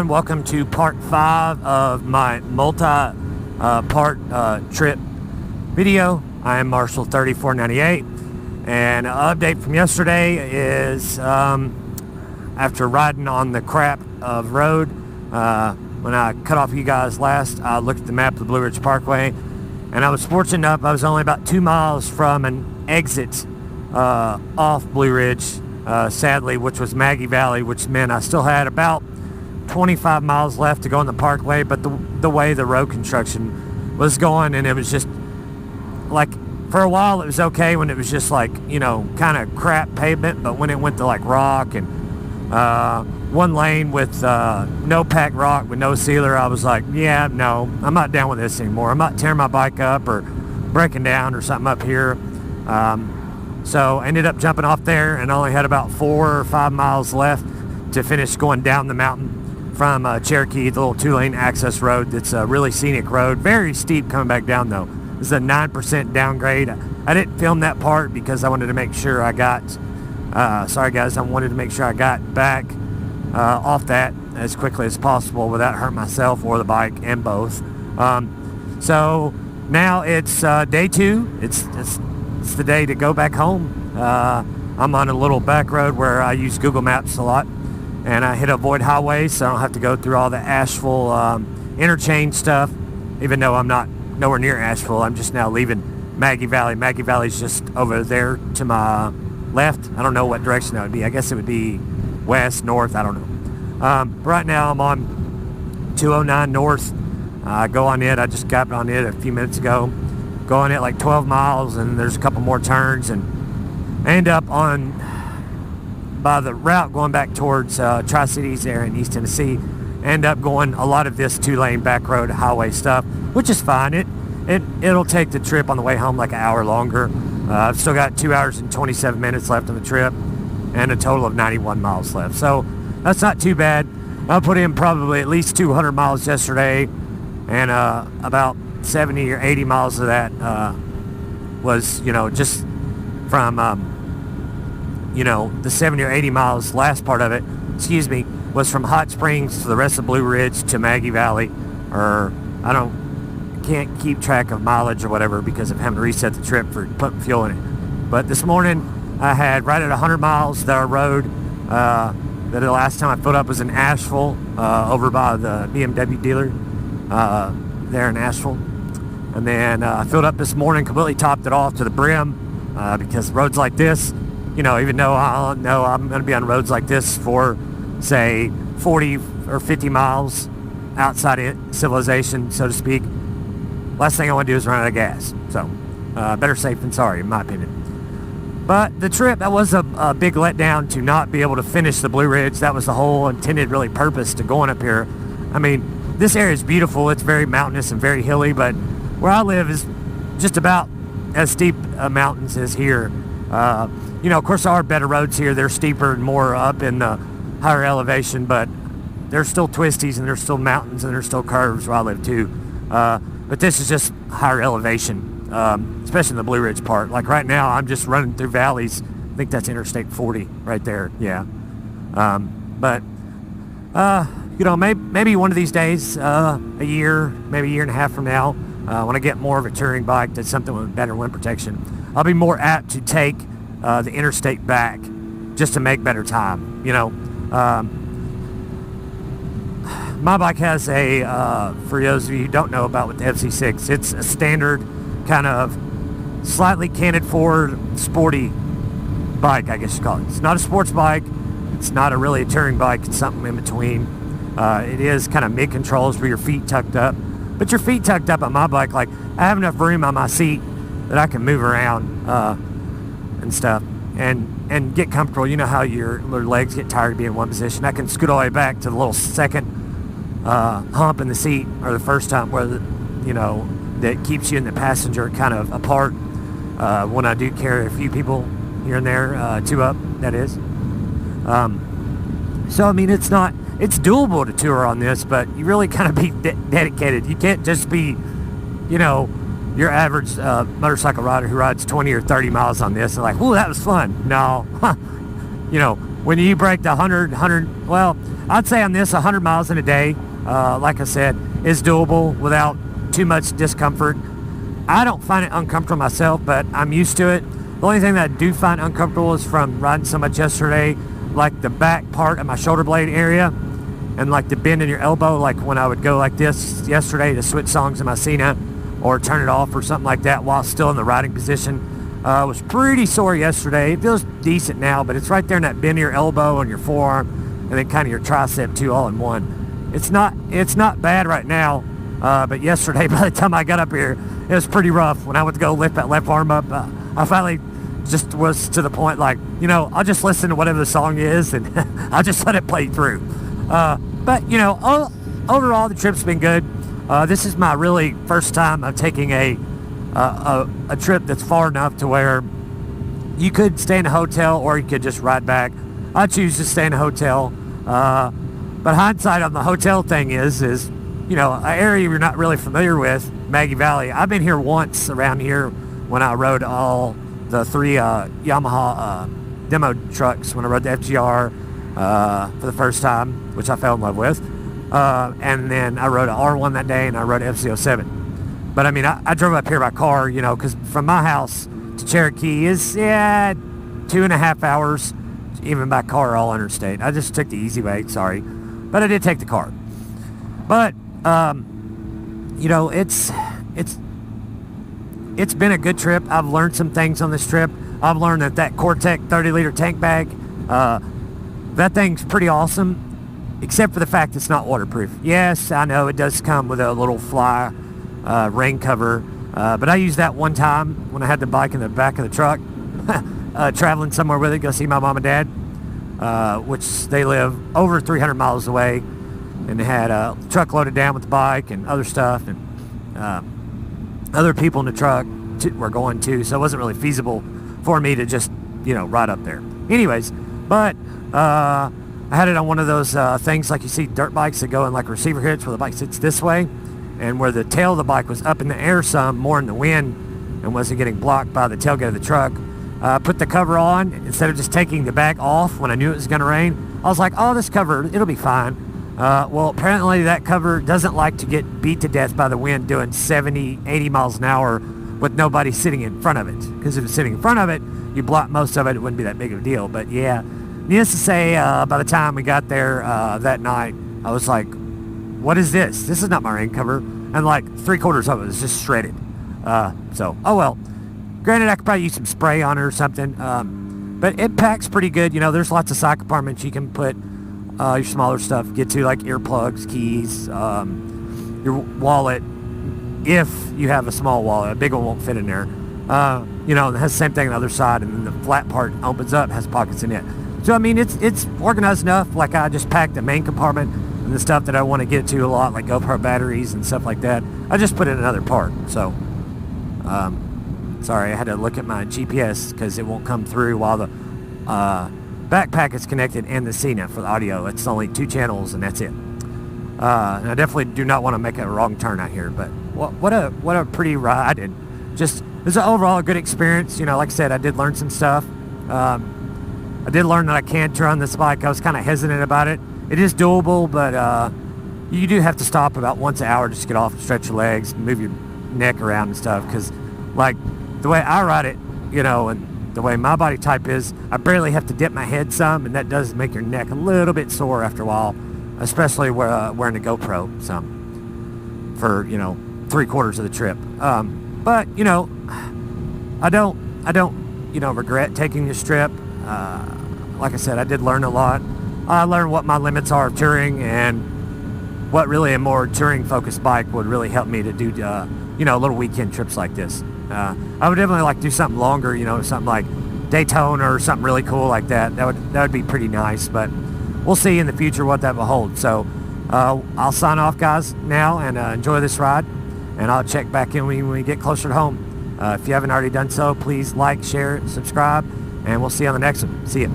everyone. Welcome to part 5 of my multi-part trip video. I am Marshall3498, and an update from yesterday is after riding on the crap of road, when I cut off you guys last, I looked at the map of the Blue Ridge Parkway, and I was fortunate enough, I was only about 2 miles from an exit off Blue Ridge, sadly, which was Maggie Valley, which meant I still had about 25 miles left to go on the parkway. But the way the road construction was going, and it was just like, for a while it was okay when it was just like, you know, kind of crap pavement, but when it went to like rock and one lane with no packed rock with no sealer, I was like, yeah, no, I'm not down with this anymore. I'm not tearing my bike up or breaking down or something up here. So I ended up jumping off there and only had about 4 or 5 miles left to finish going down the mountain from Cherokee, the little 2-lane access road. That's a really scenic road, very steep coming back down though. This is a 9% downgrade. I didn't film that part because I wanted to make sure I got, sorry guys, I wanted to make sure I got back off that as quickly as possible without hurting myself or the bike, and both. So now it's day 2. It's the day to go back home. I'm on a little back road where I use Google Maps a lot, and I hit avoid highways so I don't have to go through all the Asheville interchange stuff, even though I'm not nowhere near Asheville. I'm just now leaving Maggie Valley. Maggie Valley's just over there to my left. I don't know what direction that would be. I guess it would be west, north, I don't know. Right now I'm on 209 north. I go on it. I just got on it a few minutes ago. Go on it like 12 miles, and there's a couple more turns, and I end up on by the route going back towards Tri-Cities there in East Tennessee. End up going a lot of this 2-lane back road highway stuff, which is fine. It'll take the trip on the way home like an hour longer. I've still got 2 hours and 27 minutes left on the trip and a total of 91 miles left, so that's not too bad. I put in probably at least 200 miles yesterday, and about 70 or 80 miles of that was, you know, just from you know, the 70 or 80 miles last part of it, excuse me, was from Hot Springs to the rest of Blue Ridge to Maggie Valley, or can't keep track of mileage or whatever because of having to reset the trip for putting fuel in it. But this morning I had right at 100 miles of our road. That the last time I filled up was in Asheville, over by the BMW dealer there in Asheville. And then I filled up this morning, completely topped it off to the brim, because roads like this, you know, even though I know I'm going to be on roads like this for, say, 40 or 50 miles outside of civilization, so to speak, last thing I want to do is run out of gas. So, better safe than sorry, in my opinion. But the trip, that was a big letdown to not be able to finish the Blue Ridge. That was the whole intended, really, purpose to going up here. I mean, this area is beautiful. It's very mountainous and very hilly, but where I live is just about as steep mountains as here. You know, of course, there are better roads here. They're steeper and more up in the higher elevation, but there's still twisties and there's still mountains and there's still curves where I live too. But this is just higher elevation, especially in the Blue Ridge part. Like right now, I'm just running through valleys. I think that's Interstate 40 right there. Yeah. But you know, maybe one of these days, a year, maybe a year and a half from now, when I get more of a touring bike that's something with better wind protection, I'll be more apt to take the interstate back just to make better time. You know, my bike has a, for those of you who don't know about with the FC6, it's a standard kind of slightly canted forward sporty bike, I guess you call it. It's not a sports bike. It's not really a touring bike. It's something in between. It is kind of mid-controls where your feet tucked up. But your feet tucked up on my bike, like I have enough room on my seat that I can move around and stuff and get comfortable. You know how your legs get tired of being in one position. I can scoot all the way back to the little second hump in the seat, or the first hump where you know, that keeps you and the passenger kind of apart when I do carry a few people here and there, 2 up, that is. So I mean, it's doable to tour on this, but you really kind of be dedicated. You can't just be, you know, your average motorcycle rider who rides 20 or 30 miles on this and like, ooh, that was fun. No, you know, when you break the 100, well, I'd say on this 100 miles in a day, like I said, is doable without too much discomfort. I don't find it uncomfortable myself, but I'm used to it. The only thing that I do find uncomfortable is from riding so much yesterday, like the back part of my shoulder blade area and like the bend in your elbow, like when I would go like this yesterday to switch songs in my Cena or turn it off or something like that while still in the riding position. Was pretty sore yesterday. It feels decent now, but it's right there in that bend of your elbow and your forearm and then kind of your tricep too, all in one. It's not bad right now, but yesterday by the time I got up here, it was pretty rough. When I went to go lift that left arm up, I finally just was to the point like, I'll just listen to whatever the song is and I'll just let it play through. But, overall the trip's been good. This is my really first time of taking a trip that's far enough to where you could stay in a hotel or you could just ride back. I choose to stay in a hotel. But hindsight on the hotel thing is an area you're not really familiar with, Maggie Valley. I've been here once around here when I rode all the 3 Yamaha demo trucks when I rode the FGR for the first time, which I fell in love with. And then I rode an R1 that day and I rode an FZ07. But I mean, I drove up here by car, because from my house to Cherokee is 2.5 hours, even by car, all interstate. I just took the easy way, sorry. But I did take the car. But, it's been a good trip. I've learned some things on this trip. I've learned that Cortec 30-liter tank bag, that thing's pretty awesome, except for the fact it's not waterproof. Yes, I know it does come with a little fly rain cover, but I used that one time when I had the bike in the back of the truck, traveling somewhere with it, go see my mom and dad, which they live over 300 miles away, and they had a truck loaded down with the bike and other stuff, and other people in the truck were going too, so it wasn't really feasible for me to just, ride up there. Anyways, but I had it on one of those things like you see dirt bikes that go in like receiver hitch where the bike sits this way, and where the tail of the bike was up in the air some, more in the wind, and wasn't getting blocked by the tailgate of the truck. Put the cover on instead of just taking the bag off when I knew it was going to rain. I was like, oh, this cover, it'll be fine. Well, apparently that cover doesn't like to get beat to death by the wind doing 70, 80 miles an hour with nobody sitting in front of it. Because if it's sitting in front of it, you block most of it, it wouldn't be that big of a deal. But yeah, needless to say, by the time we got there that night, I was like, what is this? This is not my rain cover. And like 3/4 of it was just shredded. So, oh well. Granted, I could probably use some spray on it or something. But it packs pretty good. There's lots of side compartments you can put your smaller stuff, get to, like earplugs, keys, your wallet, if you have a small wallet. A big one won't fit in there. It has the same thing on the other side, and then the flat part opens up, has pockets in it. So, I mean, it's organized enough. Like, I just packed the main compartment and the stuff that I want to get to a lot, like GoPro batteries and stuff like that. I just put it in another part. So, sorry, I had to look at my GPS because it won't come through while the backpack is connected and the CNET for the audio. It's only 2 channels and that's it. And I definitely do not want to make a wrong turn out here, but what a pretty ride, and just it's an overall good experience. Like I said, I did learn some stuff. I did learn that I can turn on this bike. I was kind of hesitant about it. It is doable, but you do have to stop about once an hour just to get off and stretch your legs, move your neck around and stuff, because like the way I ride it, and the way my body type is, I barely have to dip my head some, and that does make your neck a little bit sore after a while, especially wearing a GoPro some for 3/4 of the trip. But I don't regret taking this trip. Like I said, I did learn a lot. I learned what my limits are of touring and what really a more touring focused bike would really help me to do little weekend trips like this. I would definitely like to do something longer, something like Daytona or something really cool like that. That would be pretty nice, but we'll see in the future what that will hold. So I'll sign off, guys, now, and enjoy this ride, and I'll check back in when we get closer to home. If you haven't already done so, please like, share, subscribe, and we'll see you on the next one. See ya.